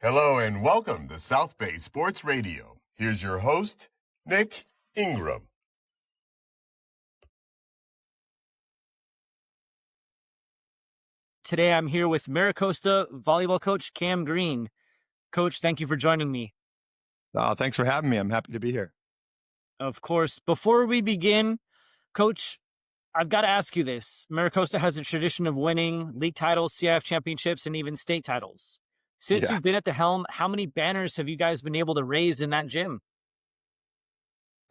Hello and welcome to South Bay Sports Radio. Here's your host, Nick Ingram. Today I'm here with Mira Costa Volleyball coach Cam Green. Coach, thank you for joining me. Thanks for having me. I'm happy to be here. Of course. Before we begin, Coach, I've got to ask you this. Mira Costa has a tradition of winning league titles, CIF championships, and even state titles. Since you've been at the helm, how many banners have you guys been able to raise in that gym?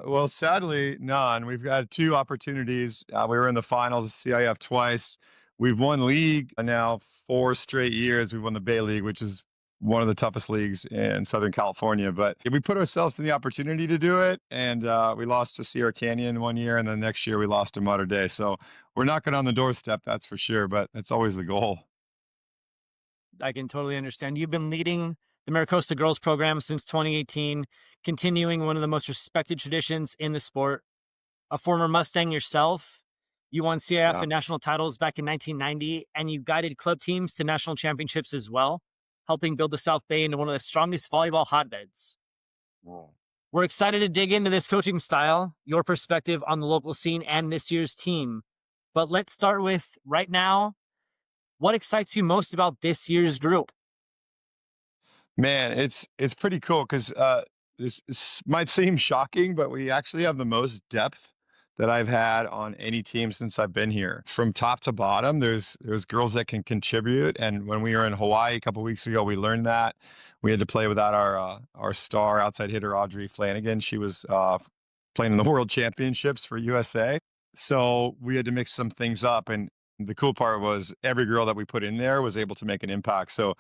Well, sadly, none. We've got 2 opportunities. We were in the finals of CIF twice. We've won league now 4 straight years. We've won the Bay League, which is one of the toughest leagues in Southern California. But we put ourselves in the opportunity to do it, and we lost to Sierra Canyon one year, and then next year we lost to Mater Dei. So we're knocking on the doorstep, that's for sure, but it's always the goal. I can totally understand. You've been leading the Mira Costa girls program since 2018, continuing one of the most respected traditions in the sport. A former Mustang yourself, you won CIF and national titles back in 1990, and you guided club teams to national championships as well, helping build the South Bay into one of the strongest volleyball hotbeds. Wow. We're excited to dig into this coaching style, your perspective on the local scene and this year's team. But let's start with right now, what excites you most about this year's group? Man, it's pretty cool because this might seem shocking, but we actually have the most depth that I've had on any team since I've been here. From top to bottom, there's girls that can contribute. And when we were in Hawaii a couple weeks ago, we learned that we had to play without our star outside hitter Audrey Flanagan. She was playing in the World Championships for USA, so we had to mix some things up. And the cool part was every girl that we put in there was able to make an impact. So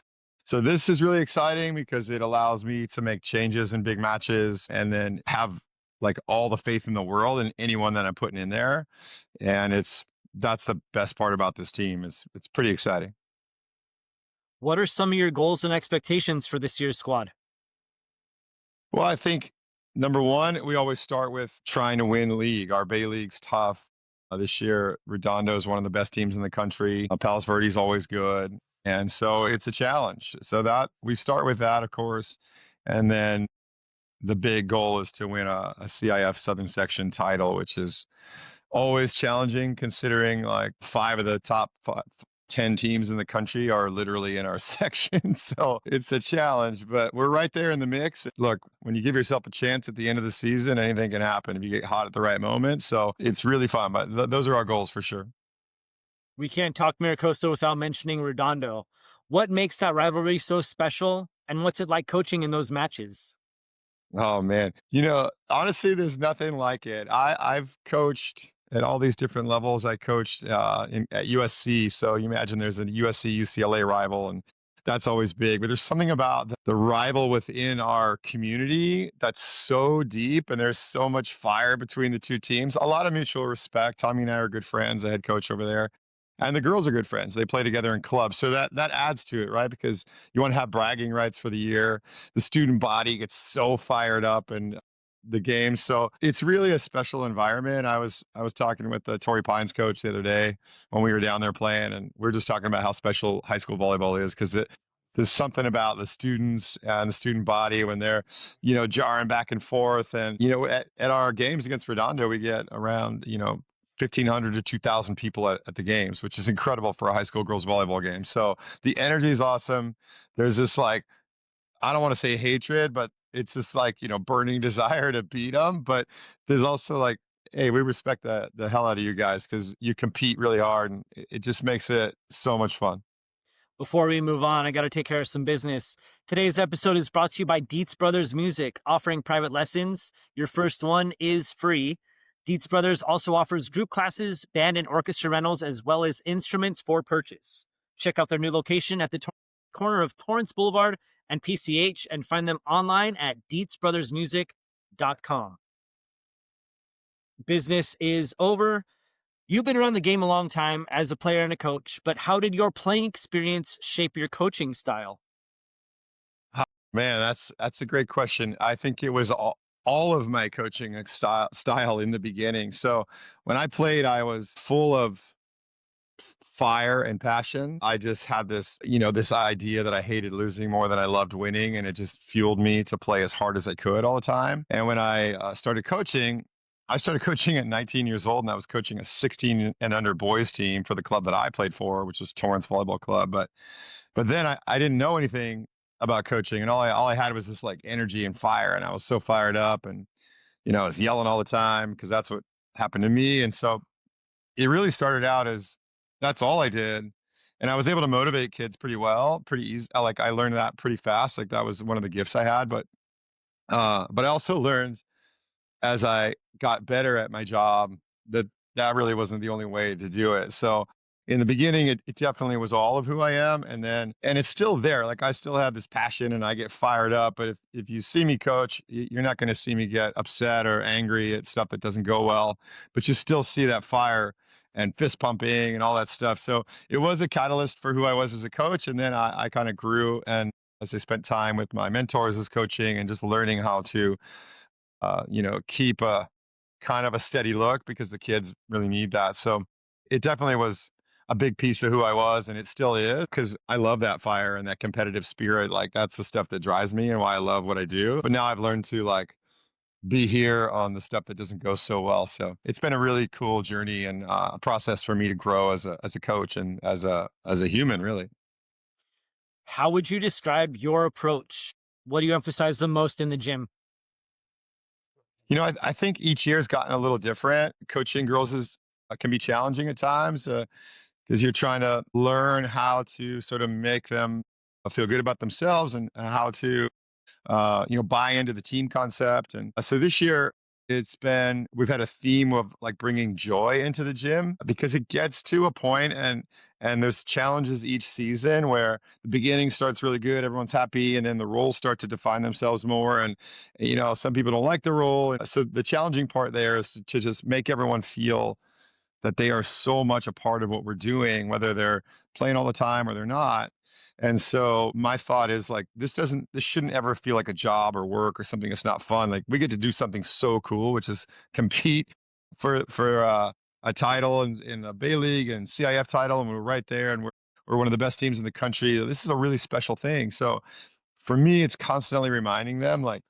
this is really exciting because it allows me to make changes in big matches and then have like all the faith in the world in anyone that I'm putting in there. And that's the best part about this team. It's pretty exciting. What are some of your goals and expectations for this year's squad? Well, I think number one, we always start with trying to win the league. Our Bay League's tough. This year, Redondo is one of the best teams in the country. Palos Verdes is always good. And so it's a challenge. So that we start with that, of course. And then the big goal is to win a CIF Southern Section title, which is always challenging considering like 5 of the top 10 teams in the country are literally in our section. So it's a challenge, but we're right there in the mix. Look, when you give yourself a chance at the end of the season, anything can happen if you get hot at the right moment. So it's really fun, but those are our goals for sure. We can't talk Mira Costa without mentioning Redondo. What makes that rivalry so special, and what's it like coaching in those matches? Oh, man. Honestly, there's nothing like it. I've coached at all these different levels. I coached at USC. So you imagine there's a USC UCLA rival, and that's always big. But there's something about the rival within our community that's so deep, and there's so much fire between the 2 teams. A lot of mutual respect. Tommy and I are good friends, the head coach over there. And the girls are good friends. They play together in clubs. So that adds to it, right? Because you want to have bragging rights for the year. The student body gets so fired up in the game. So it's really a special environment. I was talking with the Torrey Pines coach the other day when we were down there playing, and we are just talking about how special high school volleyball is because there's something about the students and the student body when they're, jarring back and forth. And, at our games against Redondo, we get around, 1,500 to 2,000 people at the games, which is incredible for a high school girls volleyball game. So the energy is awesome. There's this I don't want to say hatred, but it's just burning desire to beat them. But there's also hey, we respect the hell out of you guys because you compete really hard, and it just makes it so much fun. Before we move on, I got to take care of some business. Today's episode is brought to you by Dietz Brothers Music, offering private lessons. Your first one is free. Dietz Brothers also offers group classes, band and orchestra rentals, as well as instruments for purchase. Check out their new location at the corner of Torrance Boulevard and PCH, and find them online at dietzbrothersmusic.com. Business is over. You've been around the game a long time as a player and a coach, but how did your playing experience shape your coaching style? Man, that's a great question. I think it was all of my coaching style in the beginning. So when I played, I was full of fire and passion. I just had this idea that I hated losing more than I loved winning, and it just fueled me to play as hard as I could all the time. And when I started coaching, I started coaching at 19 years old, and I was coaching a 16 and under boys team for the club that I played for, which was Torrance Volleyball Club. But then I didn't know anything about coaching, and all I had was this like energy and fire, and I was so fired up, and I was yelling all the time because that's what happened to me. And so it really started out as that's all I did. And I was able to motivate kids pretty well, pretty easy. Like I learned that pretty fast. Like that was one of the gifts I had. But I also learned as I got better at my job that that really wasn't the only way to do it. So in the beginning, it definitely was all of who I am. And it's still there. Like I still have this passion and I get fired up. But if you see me coach, you're not going to see me get upset or angry at stuff that doesn't go well, but you still see that fire and fist pumping and all that stuff. So it was a catalyst for who I was as a coach. And then I kind of grew, and as I spent time with my mentors as coaching and just learning how to keep a kind of a steady look because the kids really need that. So it definitely was a big piece of who I was, and it still is because I love that fire and that competitive spirit. Like that's the stuff that drives me and why I love what I do. But now I've learned to like be here on the stuff that doesn't go so well. So it's been a really cool journey and a process for me to grow as a coach and as a human, really. How would you describe your approach? What do you emphasize the most in the gym? I think each year has gotten a little different. Coaching girls can be challenging at times because you're trying to learn how to sort of make them feel good about themselves and how to buy into the team concept. And so this year we've had a theme of like bringing joy into the gym because it gets to a point and there's challenges each season where the beginning starts really good. Everyone's happy. And then the roles start to define themselves more. And, some people don't like the role. And so the challenging part there is to just make everyone feel that they are so much a part of what we're doing, whether they're playing all the time or they're not. And so my thought is like, this shouldn't ever feel like a job or work or something that's not fun. Like we get to do something so cool, which is compete for a title in the Bay League and CIF title. And we're right there and we're one of the best teams in the country. This is a really special thing. So for me, it's constantly reminding them like,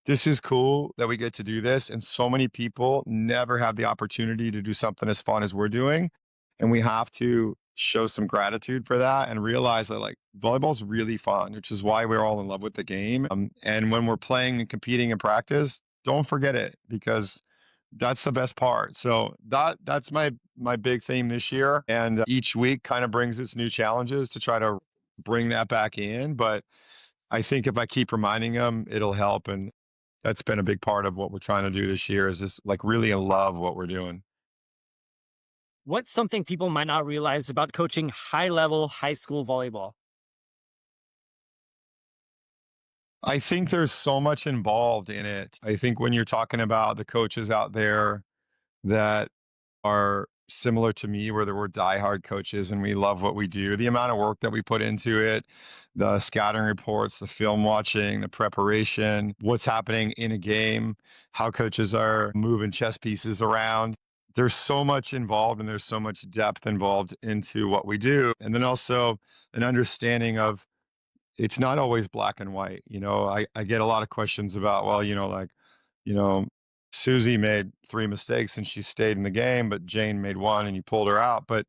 this is cool that we get to do this. And so many people never have the opportunity to do something as fun as we're doing. And we have to show some gratitude for that and realize that like volleyball's really fun, which is why we're all in love with the game. And when we're playing and competing in practice, don't forget it because that's the best part. So that's my big theme this year. And each week kind of brings its new challenges to try to bring that back in. But I think if I keep reminding them, it'll help. And that's been a big part of what we're trying to do this year is just like really love what we're doing. What's something people might not realize about coaching high level high school volleyball? I think there's so much involved in it. I think when you're talking about the coaches out there that are similar to me, where we're diehard coaches and we love what we do, the amount of work that we put into it, the scouting reports, the film watching, the preparation, what's happening in a game, how coaches are moving chess pieces around. There's so much involved and there's so much depth involved into what we do. And then also an understanding of it's not always black and white. I get a lot of questions about, well, you know, Susie made 3 mistakes and she stayed in the game, but Jane made 1 and you pulled her out. But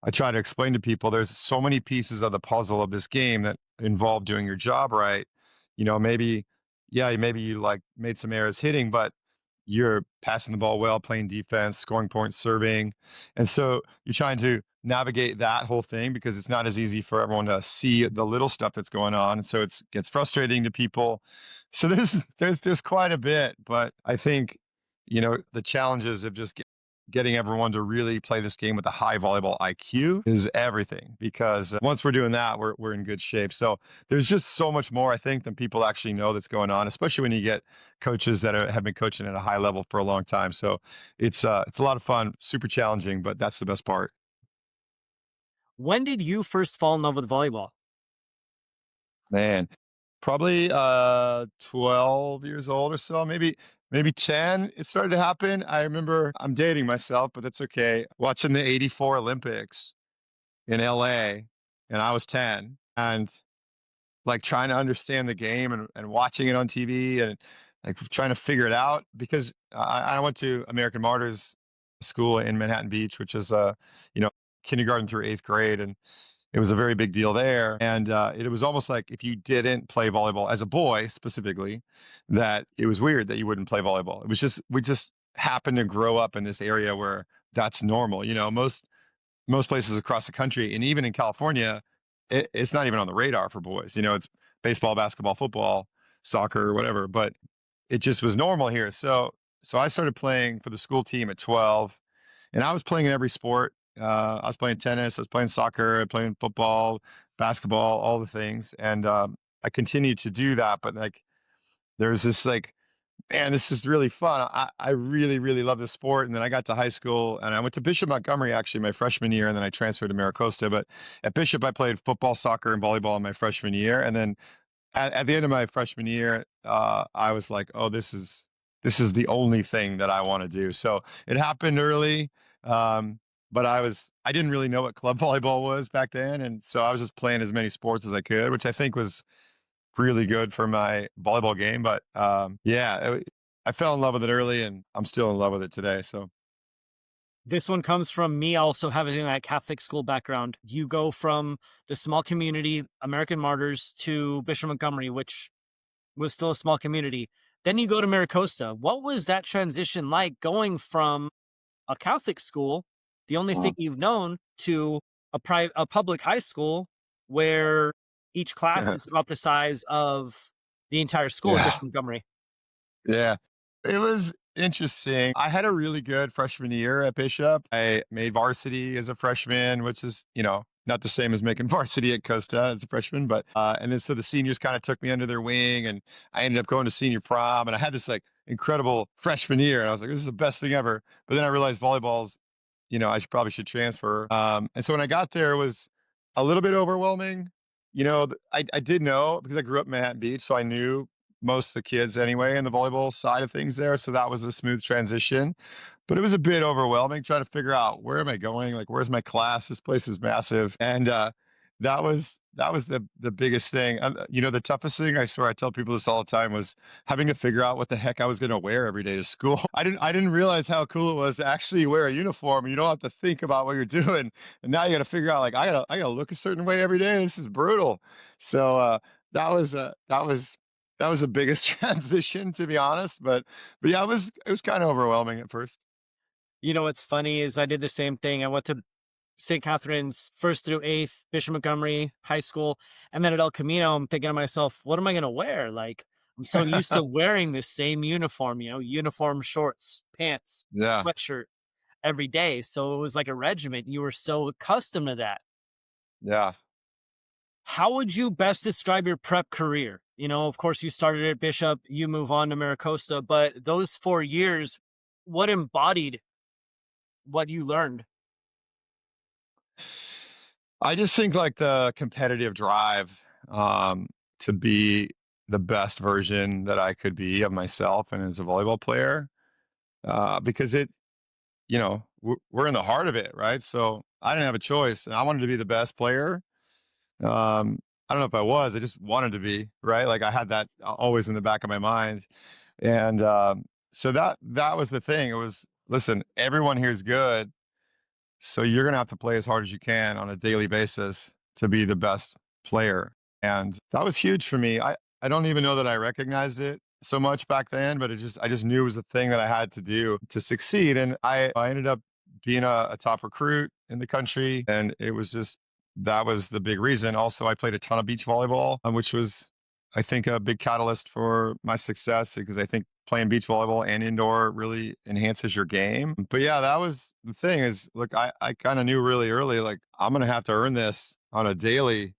I try to explain to people there's so many pieces of the puzzle of this game that involve doing your job right. Maybe, yeah, maybe you like made some errors hitting, but you're passing the ball well, playing defense, scoring points, serving. And so you're trying to navigate that whole thing because it's not as easy for everyone to see the little stuff that's going on. And so it gets frustrating to people. So there's quite a bit, but I think, the challenges of just getting everyone to really play this game with a high volleyball IQ is everything because once we're doing that, we're in good shape. So there's just so much more, I think, than people actually know that's going on, especially when you get coaches that have been coaching at a high level for a long time. So it's a lot of fun, super challenging, but that's the best part. When did you first fall in love with volleyball? Man, probably 12 years old or so, maybe 10. It started to happen. I remember I'm dating myself, but that's okay. Watching the '84 Olympics. in LA and I was 10 and like trying to understand the game and watching it on TV and like trying to figure it out because I went to American Martyrs School in Manhattan Beach, which is you know, kindergarten through 8th grade, and it was a very big deal there. And it was almost like if you didn't play volleyball as a boy specifically, that it was weird that you wouldn't play volleyball. It was just we just happened to grow up in this area where that's normal. You know, most places across the country and even in California, it's not even on the radar for boys. You know, it's baseball, basketball, football, soccer, whatever. But it just was normal here. So I started playing for the school team at 12, and I was playing in every sport. I was playing tennis, I was playing soccer, I was playing football, basketball, all the things, and I continued to do that. But like, there's this like, man, this is really fun. I really, really love this sport. And then I got to high school and I went to Bishop Montgomery actually my freshman year, and then I transferred to Mira Costa. But at Bishop, I played football, soccer, and volleyball in my freshman year. And then at the end of my freshman year, I was like, oh, this is the only thing that I want to do. So it happened early. Um, but I didn't really know what club volleyball was back then. And so I was just playing as many sports as I could, which I think was really good for my volleyball game. But yeah, I fell in love with it early, and I'm still in love with it today. So This one comes from me also having that Catholic school background. You go from the small community, American Martyrs, to Bishop Montgomery, which was still a small community. Then you go to Mira Costa. What was that transition like going from a Catholic school, the only thing you've known, to a public high school where each class is about the size of the entire school at yeah, Bishop Montgomery? yeah, it was interesting. I had a really good freshman year at Bishop. I made varsity as a freshman, which is, not the same as making varsity at Costa as a freshman, but and then so the seniors kind of took me under their wing, and I ended up going to senior prom, and I had this like incredible freshman year, and I was like, this is the best thing ever. But then I realized volleyball's, I probably should transfer. And so when I got there, it was a little bit overwhelming. I did know because I grew up in Manhattan Beach, so I knew most of the kids anyway in the volleyball side of things there. So that was a smooth transition, but it was a bit overwhelming trying to figure out where am I going? Like, where's my class? This place is massive. And that was the biggest thing. The toughest thing, I swear I tell people this all the time, was having to figure out what the heck I was going to wear every day to school. I didn't realize how cool it was to actually wear a uniform. You don't have to think about what you're doing. And now you got to figure out like I gotta look a certain way every day. This is brutal. So that was the biggest transition, to be honest. But yeah, it was kind of overwhelming at first. You know what's funny is I did the same thing. I went to St. Catherine's 1st through 8th, Bishop Montgomery High School, and then at El Camino, I'm thinking to myself, what am I going to wear? Like, I'm so used to wearing the same uniform, uniform shorts, pants, Yeah, sweatshirt every day. So it was like a regiment. You were so accustomed to that. yeah. How would you best describe your prep career? Of course, you started at Bishop, you move on to Mira Costa, but those 4 years, what embodied what you learned? I just think like the competitive drive to be the best version that I could be of myself and as a volleyball player, because we're in the heart of it, right? So I didn't have a choice, and I wanted to be the best player. I don't know if I was, I just wanted to be, right? Like I had that always in the back of my mind. And so that was the thing. It was, listen, everyone here is good. So you're going to have to play as hard as you can on a daily basis to be the best player. And that was huge for me. I don't even know that I recognized it so much back then, but I just knew it was the thing that I had to do to succeed. And I ended up being a top recruit in the country. And it was just, that was the big reason. Also, I played a ton of beach volleyball, which was, I think, a big catalyst for my success because I think playing beach volleyball and indoor really enhances your game. But yeah, that was the thing is, look, I kind of knew really early, like, I'm going to have to earn this on a daily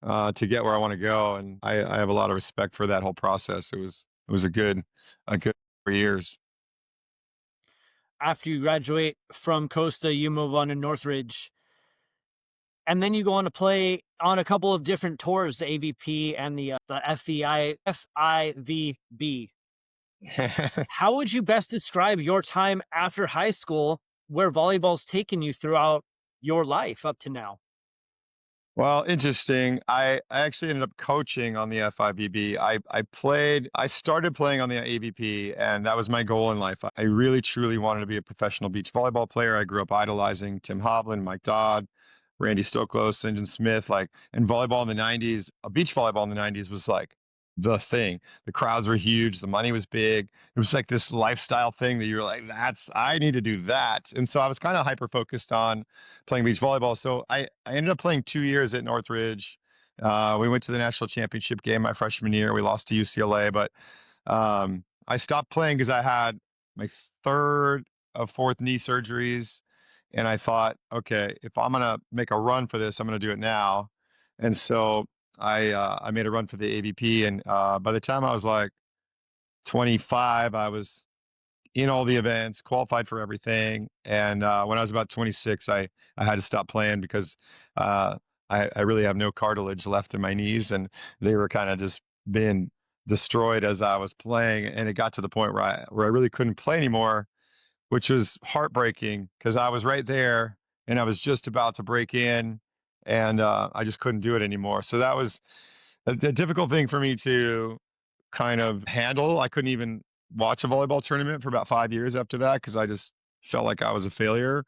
to get where I want to go. And I have a lot of respect for that whole process. It was a good 4 years. After you graduate from Costa, you move on to Northridge, and then you go on to play on a couple of different tours, the AVP and the FIVB. How would you best describe your time after high school, where volleyball's taken you throughout your life up to now? Well, interesting. I actually ended up coaching on the FIVB. I started playing on the AVP, and that was my goal in life. I really truly wanted to be a professional beach volleyball player. I grew up idolizing Tim Hovland, Mike Dodd, Randy Stoklos, St. John Smith, and volleyball in the 90s, beach volleyball in the 90s was like the thing. The crowds were huge, the money was big. It was like this lifestyle thing that you were like, I need to do that. And so I was kind of hyper focused on playing beach volleyball. So I ended up playing 2 years at Northridge. We went to the national championship game my freshman year. We lost to UCLA, but I stopped playing because I had my third of fourth knee surgeries. And I thought, okay, if I'm going to make a run for this, I'm going to do it now. And so I made a run for the AVP. And by the time I was like 25, I was in all the events, qualified for everything. And when I was about 26, I had to stop playing because uh, I really have no cartilage left in my knees, and they were kind of just being destroyed as I was playing. And it got to the point where I really couldn't play anymore, which was heartbreaking because I was right there and I was just about to break in, and I just couldn't do it anymore. So that was a difficult thing for me to kind of handle. I couldn't even watch a volleyball tournament for about 5 years after that because I just felt like I was a failure.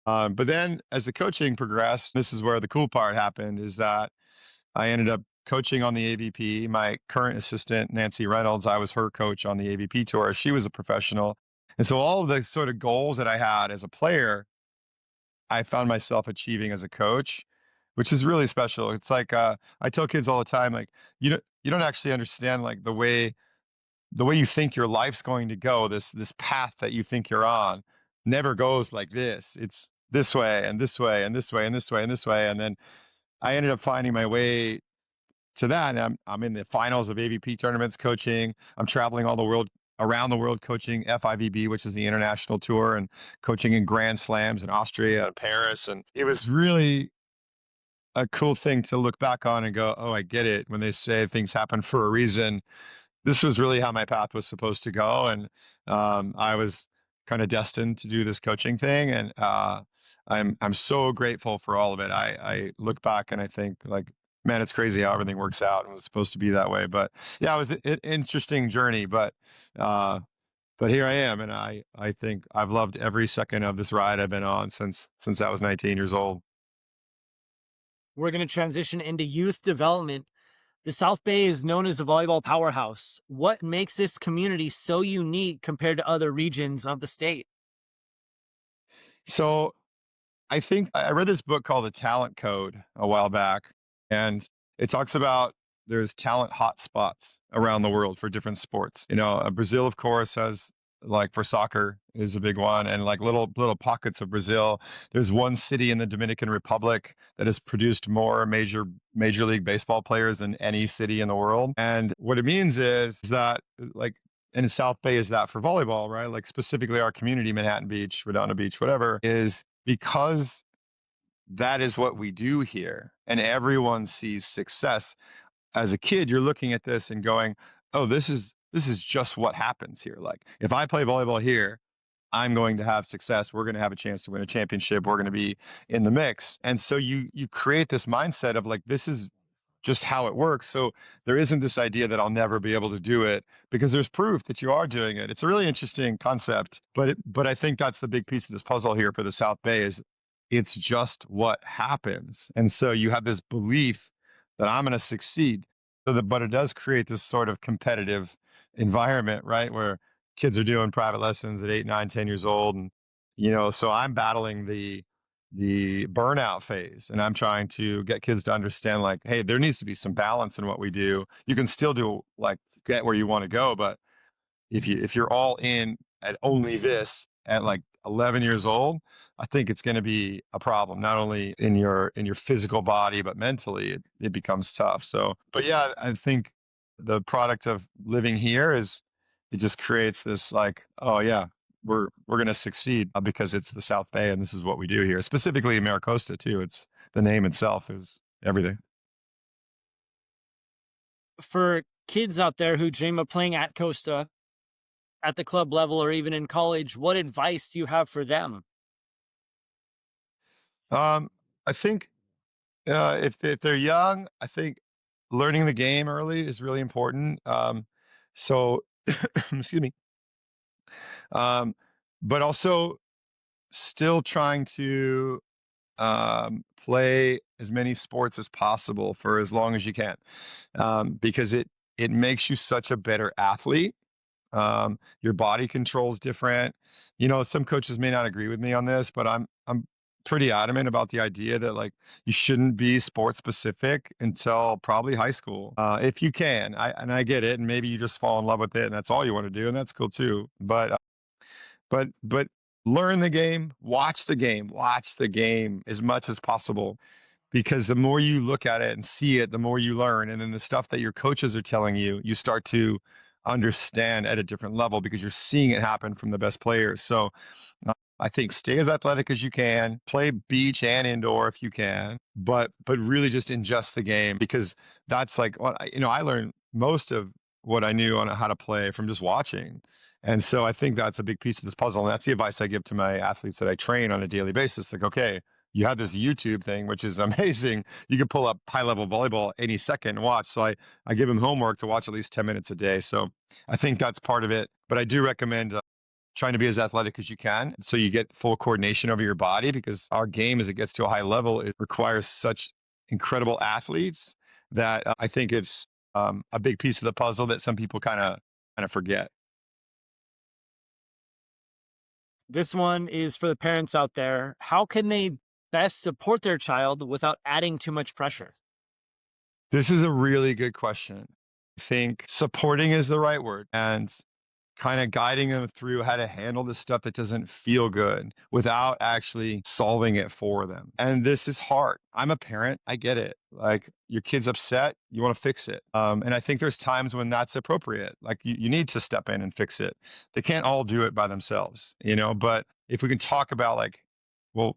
But then as the coaching progressed, this is where the cool part happened is that I ended up coaching on the AVP. My current assistant, Nancy Reynolds, I was her coach on the AVP tour. She was a professional. And so all of the sort of goals that I had as a player, I found myself achieving as a coach, which is really special. It's like I tell kids all the time, like you don't actually understand like the way you think your life's going to go, this path that you think you're on, never goes like this. It's this way and this way and this way and this way and this way. And then I ended up finding my way to that. And I'm in the finals of AVP tournaments coaching. I'm traveling all the world around the world coaching FIVB, which is the international tour, and coaching in Grand Slams in Austria and Paris. And it was really a cool thing to look back on and go, oh, I get it. When they say things happen for a reason, this was really how my path was supposed to go. And I was kind of destined to do this coaching thing. And I'm so grateful for all of it. I look back and I think like, man, it's crazy how everything works out and it was supposed to be that way. But yeah, it was an interesting journey, uh, but here I am. And I think I've loved every second of this ride I've been on since I was 19 years old. We're going to transition into youth development. The South Bay is known as a volleyball powerhouse. What makes this community so unique compared to other regions of the state? So I think I read this book called The Talent Code a while back, and it talks about there's talent hotspots around the world for different sports. Brazil, of course, has like for soccer is a big one, and like little pockets of Brazil. There's one city in the Dominican Republic that has produced more major league baseball players than any city in the world. And what it means is that like in South Bay is that for volleyball, right? Like specifically our community, Manhattan Beach, Redondo Beach, whatever, is because that is what we do here and everyone sees success. As a kid, you're looking at this and going, oh, this is just what happens here. Like if I play volleyball here, I'm going to have success. We're going to have a chance to win a championship. We're going to be in the mix. And so you create this mindset of like, this is just how it works. So there isn't this idea that I'll never be able to do it because there's proof that you are doing it. It's a really interesting concept, but I think that's the big piece of this puzzle here for the South Bay is it's just what happens. And so you have this belief that I'm going to succeed. But it does create this sort of competitive environment, right? Where kids are doing private lessons at 8, 9, 10 years old. And, so I'm battling the burnout phase, and I'm trying to get kids to understand like, hey, there needs to be some balance in what we do. You can still do like get where you want to go, but if you're all in at only this at like 11 years old, I think it's going to be a problem, not only in your physical body, but mentally it becomes tough. So, but yeah, I think the product of living here is it just creates this like, oh yeah, we're going to succeed because it's the South Bay and this is what we do here. Specifically Mira Costa too. It's the name itself is everything. For kids out there who dream of playing at Costa at the club level or even in college, what advice do you have for them? I think If they're young, I think learning the game early is really important. So excuse me. Um, but also still trying to play as many sports as possible for as long as you can, because it makes you such a better athlete. Your body control's different. Some coaches may not agree with me on this, but I'm pretty adamant about the idea that like you shouldn't be sports specific until probably high school, if you can. I get it, and maybe you just fall in love with it, and that's all you want to do, and that's cool too. But learn the game, watch the game as much as possible, because the more you look at it and see it, the more you learn. And then the stuff that your coaches are telling you, you start to understand at a different level because you're seeing it happen from the best players. So I think stay as athletic as you can, play beach and indoor if you can, but really just ingest the game, because that's like what I learned most of what I knew on how to play from just watching. And so I think that's a big piece of this puzzle. And that's the advice I give to my athletes that I train on a daily basis. Like, okay, you have this YouTube thing, which is amazing. You can pull up high level volleyball any second and watch. So I give them homework to watch at least 10 minutes a day. So I think that's part of it. But I do recommend trying to be as athletic as you can so you get full coordination over your body, because our game, as it gets to a high level, it requires such incredible athletes that I think it's a big piece of the puzzle that some people kind of forget. This one is for the parents out there. How can they best support their child without adding too much pressure? This is a really good question. I think supporting is the right word, and kind of guiding them through how to handle the stuff that doesn't feel good without actually solving it for them. And this is hard. I'm a parent. I get it. Like, your kid's upset, you want to fix it. And I think there's times when that's appropriate. Like, you need to step in and fix it. They can't all do it by themselves, but if we can talk about like, well,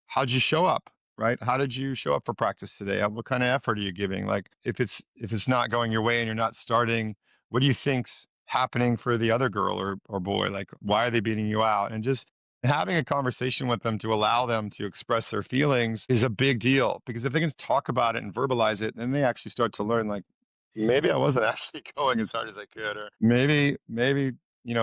how'd you show up? Right? How did you show up for practice today? What kind of effort are you giving? Like, if it's not going your way and you're not starting, what do you think's happening for the other girl or boy? Like, why are they beating you out? And just having a conversation with them to allow them to express their feelings is a big deal, because if they can talk about it and verbalize it, then they actually start to learn, like, maybe I wasn't actually going as hard as I could, or maybe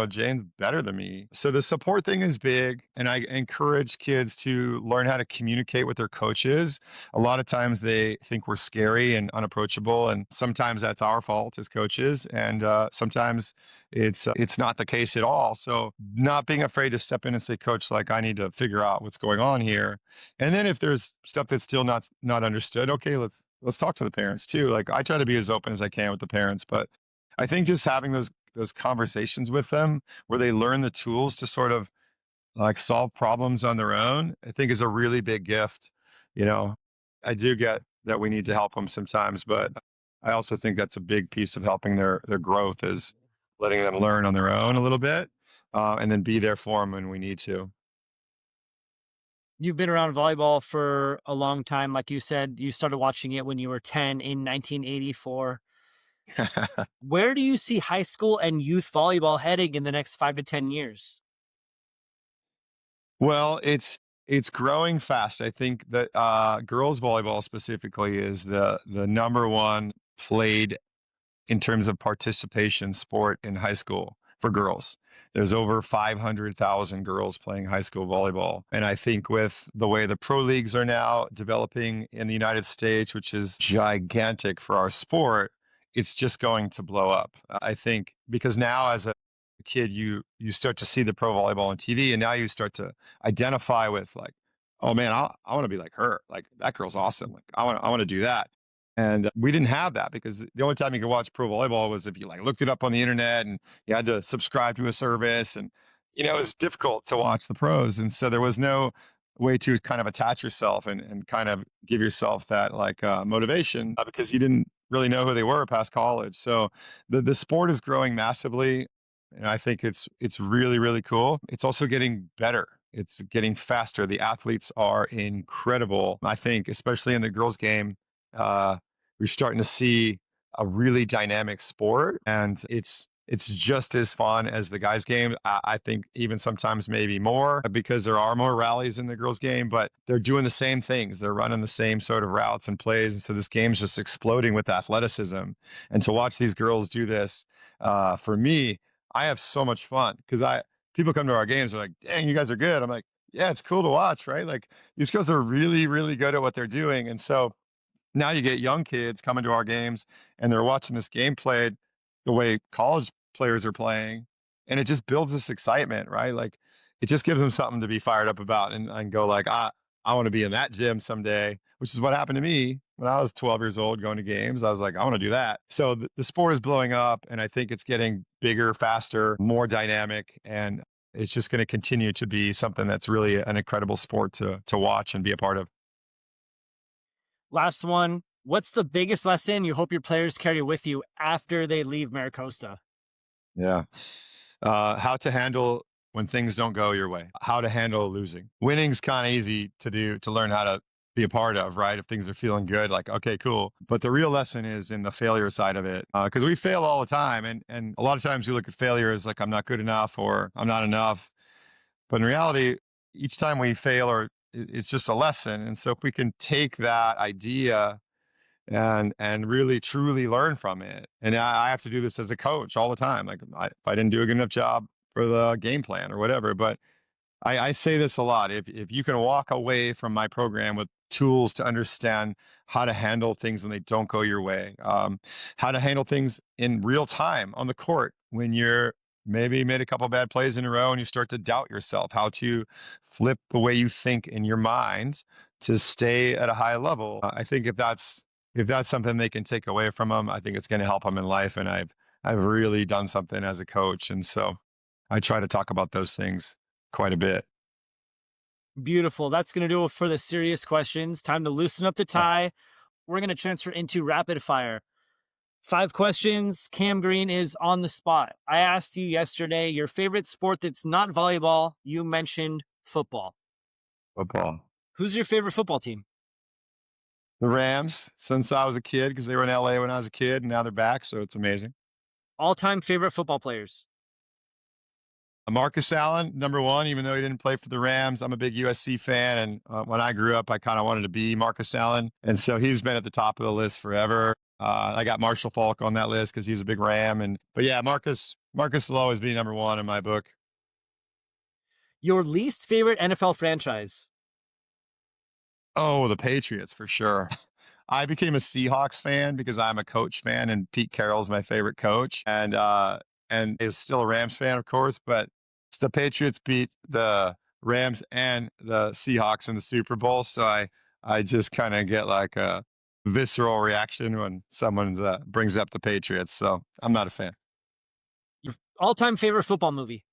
Jane's better than me. So the support thing is big, and I encourage kids to learn how to communicate with their coaches. A lot of times they think we're scary and unapproachable, and sometimes that's our fault as coaches, and sometimes it's not the case at all. So not being afraid to step in and say, "Coach, like, I need to figure out what's going on here." And then if there's stuff that's still not understood, okay, let's talk to the parents too. Like, I try to be as open as I can with the parents, but I think just having those conversations with them where they learn the tools to sort of like solve problems on their own, I think is a really big gift. You know, I do get that we need to help them sometimes, but I also think that's a big piece of helping their growth, is letting them learn on their own a little bit, and then be there for them when we need to. You've been around volleyball for a long time. Like you said, you started watching it when you were 10 in 1984. Where do you see high school and youth volleyball heading in the next 5 to 10 years? Well, it's growing fast. I think that girls volleyball specifically is the number one played in terms of participation sport in high school for girls. There's over 500,000 girls playing high school volleyball. And I think with the way the pro leagues are now developing in the United States, which is gigantic for our sport, it's just going to blow up. I think because now, as a kid, you start to see the pro volleyball on TV, and now you start to identify with, like, oh man, I want to be like her. Like, that girl's awesome. Like, I want to do that. And we didn't have that, because the only time you could watch pro volleyball was if you like looked it up on the internet, and you had to subscribe to a service, and it was difficult to watch the pros. And so there was no way to kind of attach yourself and kind of give yourself that like motivation, because you didn't really know who they were past college. So the sport is growing massively, and I think it's really, really cool. It's also getting better. It's getting faster. The athletes are incredible. I think, especially in the girls' game, uh, we're starting to see a really dynamic sport, and It's just as fun as the guys' game. I think even sometimes maybe more because there are more rallies in the girls' game, but they're doing the same things. They're running the same sort of routes and plays. And so this game's just exploding with athleticism. And to watch these girls do this, for me, I have so much fun because people come to our games, they're like, dang, you guys are good. I'm like, yeah, it's cool to watch, right? Like these girls are really, really good at what they're doing. And so now you get young kids coming to our games and they're watching this game played the way college players are playing, and it just builds this excitement, right? Like it just gives them something to be fired up about and go like, I want to be in that gym someday, which is what happened to me when I was 12 years old going to games. I was like, I want to do that. So the sport is blowing up, and I think it's getting bigger, faster, more dynamic, and it's just going to continue to be something that's really an incredible sport to watch and be a part of. Last one. What's the biggest lesson you hope your players carry with you after they leave Mira Costa? Yeah. How to handle when things don't go your way, how to handle losing. Winning's kind of easy to do, to learn how to be a part of, right? If things are feeling good, like, okay, cool. But the real lesson is in the failure side of it. Because we fail all the time. And a lot of times you look at failure as like, I'm not good enough or I'm not enough. But in reality, each time we fail, it's just a lesson. And so if we can take that idea and really truly learn from it. And I have to do this as a coach all the time. Like if I didn't do a good enough job for the game plan or whatever, but I say this a lot. If you can walk away from my program with tools to understand how to handle things when they don't go your way, how to handle things in real time on the court when you're maybe made a couple bad plays in a row and you start to doubt yourself, how to flip the way you think in your mind to stay at a high level. I think if that's something they can take away from them, I think it's going to help them in life. And I've really done something as a coach, and so I try to talk about those things quite a bit. Beautiful. That's going to do it for the serious questions. Time to loosen up the tie. We're going to transfer into rapid fire. 5 questions. Cam Green is on the spot. I asked you yesterday your favorite sport that's not volleyball. You mentioned football. Football. Who's your favorite football team? The Rams, since I was a kid, because they were in LA when I was a kid, and now they're back, so it's amazing. All-time favorite football players? Marcus Allen, number one, even though he didn't play for the Rams. I'm a big USC fan, and when I grew up, I kind of wanted to be Marcus Allen, and so he's been at the top of the list forever. I got Marshall Faulk on that list because he's a big Ram, but yeah, Marcus will always be number one in my book. Your least favorite NFL franchise? Oh, the Patriots for sure. I became a Seahawks fan because I'm a coach fan, and Pete Carroll's my favorite coach, and it was still a Rams fan, of course, but the Patriots beat the Rams and the Seahawks in the Super Bowl, so I just kind of get like a visceral reaction when someone brings up the Patriots, so I'm not a fan. Your all-time favorite football movie?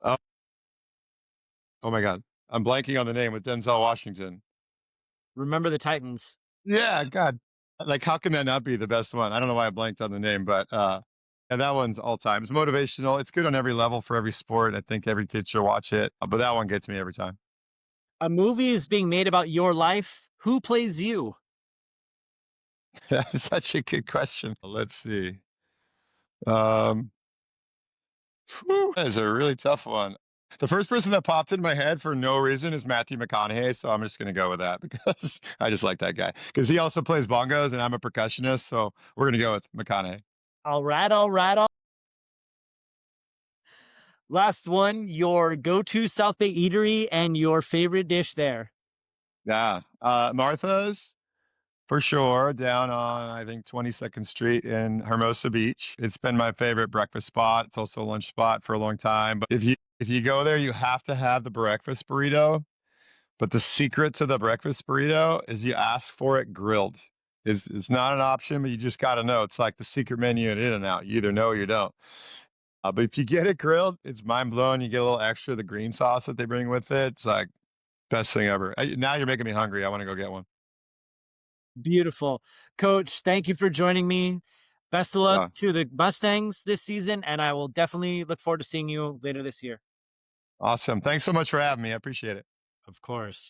Oh my God, I'm blanking on the name with Denzel Washington. Remember the Titans. Yeah, God, like how can that not be the best one? I don't know why I blanked on the name, but and that one's all time. It's motivational. It's good on every level for every sport. I think every kid should watch it, but that one gets me every time. A movie is being made about your life. Who plays you? That's such a good question. Let's see. That is a really tough one. The first person that popped in my head for no reason is Matthew McConaughey, so I'm just going to go with that because I just like that guy. Because he also plays bongos, and I'm a percussionist, so we're going to go with McConaughey. All right. Last one, your go-to South Bay eatery and your favorite dish there. Yeah, Martha's for sure, down on I think 22nd Street in Hermosa Beach. It's been my favorite breakfast spot. It's also a lunch spot for a long time. But if you go there, you have to have the breakfast burrito. But the secret to the breakfast burrito is you ask for it grilled. It's not an option, but you just got to know. It's like the secret menu at In-N-Out. You either know or you don't. But if you get it grilled, it's mind blowing. You get a little extra of the green sauce that they bring with it. It's like best thing ever. Now you're making me hungry. I want to go get one. Beautiful. Coach, thank you for joining me. Best of luck Yeah. to the Mustangs this season, and I will definitely look forward to seeing you later this year. Awesome. Thanks so much for having me. I appreciate it. Of course.